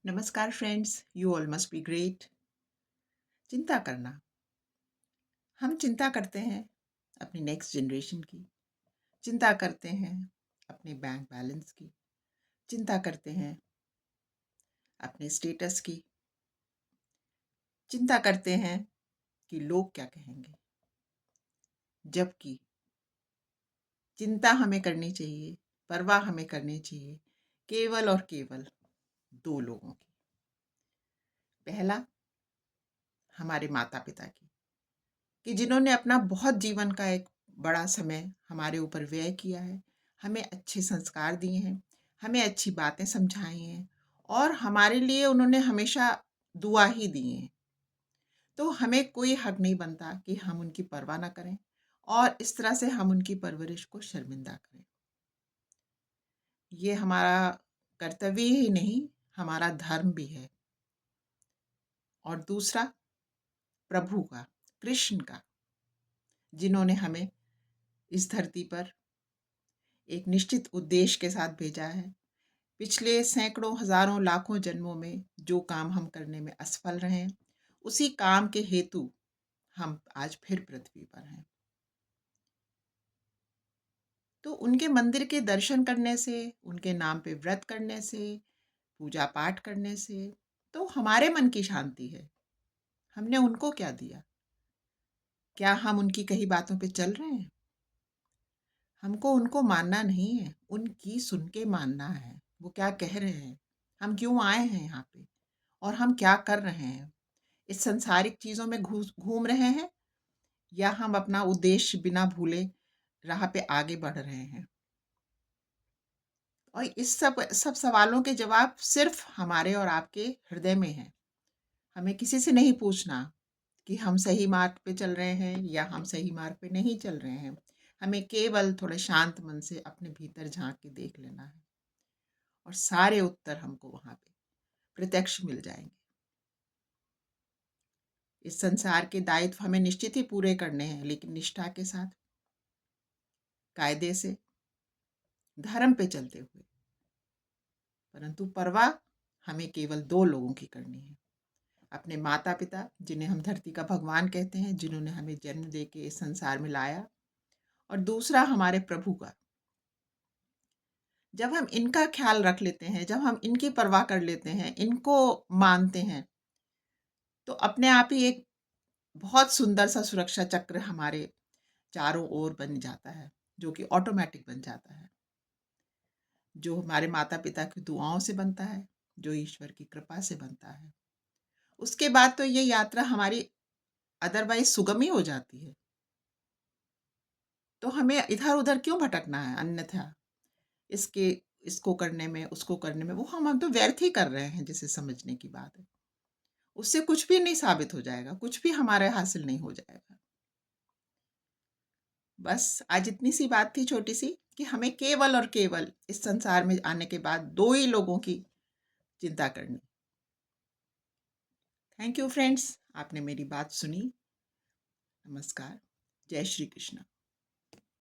नमस्कार friends, you all must be great. चिंता करना, हम चिंता करते हैं अपनी नेक्स्ट जनरेशन की, चिंता करते हैं अपने बैंक बैलेंस की, चिंता करते हैं अपने स्टेटस की, चिंता करते हैं कि लोग क्या कहेंगे। जबकि चिंता हमें करनी चाहिए, परवाह हमें करनी चाहिए केवल और केवल दो लोगों की। पहला, हमारे माता पिता की, कि जिन्होंने अपना बहुत जीवन का एक बड़ा समय हमारे ऊपर व्यय किया है, हमें अच्छे संस्कार दिए हैं, हमें अच्छी बातें समझाई हैं और हमारे लिए उन्होंने हमेशा दुआ ही दी है। तो हमें कोई हक नहीं बनता कि हम उनकी परवाह ना करें और इस तरह से हम उनकी परवरिश को शर्मिंदा करें। ये हमारा कर्तव्य ही नहीं, हमारा धर्म भी है। और दूसरा, प्रभु का, कृष्ण का, जिन्होंने हमें इस धरती पर एक निश्चित उद्देश्य के साथ भेजा है। पिछले सैकड़ों, हजारों, लाखों जन्मों में जो काम हम करने में असफल रहे हैं, उसी काम के हेतु हम आज फिर पृथ्वी पर हैं। तो उनके मंदिर के दर्शन करने से, उनके नाम पे व्रत करने से, पूजा पाठ करने से तो हमारे मन की शांति है। हमने उनको क्या दिया? क्या हम उनकी कही बातों पे चल रहे हैं? हमको उनको मानना नहीं है, उनकी सुन के मानना है। वो क्या कह रहे हैं, हम क्यों आए हैं यहाँ पे और हम क्या कर रहे हैं। इस सांसारिक चीज़ों में घूम रहे हैं या हम अपना उद्देश्य बिना भूले राह पे आगे बढ़ रहे हैं। और इस सब सब सवालों के जवाब सिर्फ हमारे और आपके हृदय में हैं। हमें किसी से नहीं पूछना कि हम सही मार्ग पे चल रहे हैं या हम सही मार्ग पे नहीं चल रहे हैं। हमें केवल थोड़े शांत मन से अपने भीतर झांक के देख लेना है और सारे उत्तर हमको वहाँ पे प्रत्यक्ष मिल जाएंगे। इस संसार के दायित्व हमें निश्चित ही पूरे करने हैं, लेकिन निष्ठा के साथ, कायदे से, धर्म पे चलते हुए। परंतु परवाह हमें केवल दो लोगों की करनी है, अपने माता पिता, जिन्हें हम धरती का भगवान कहते हैं, जिन्होंने हमें जन्म दे के इस संसार में लाया, और दूसरा हमारे प्रभु का। जब हम इनका ख्याल रख लेते हैं, जब हम इनकी परवाह कर लेते हैं, इनको मानते हैं, तो अपने आप ही एक बहुत सुंदर सा सुरक्षा चक्र हमारे चारों ओर बन जाता है, जो कि ऑटोमेटिक बन जाता है, जो हमारे माता पिता की दुआओं से बनता है, जो ईश्वर की कृपा से बनता है। उसके बाद तो ये यात्रा हमारी अदरवाइज सुगम ही हो जाती है। तो हमें इधर उधर क्यों भटकना है अन्यथा, इसके इसको करने में, उसको करने में। वो हम तो व्यर्थ ही कर रहे हैं, जिसे समझने की बात है। उससे कुछ भी नहीं साबित हो जाएगा, कुछ भी हमारे हासिल नहीं हो जाएगा। बस आज इतनी सी बात थी, छोटी सी, कि हमें केवल और केवल इस संसार में आने के बाद दो ही लोगों की चिंता करनी। थैंक यू फ्रेंड्स, आपने मेरी बात सुनी। नमस्कार। जय श्री कृष्ण।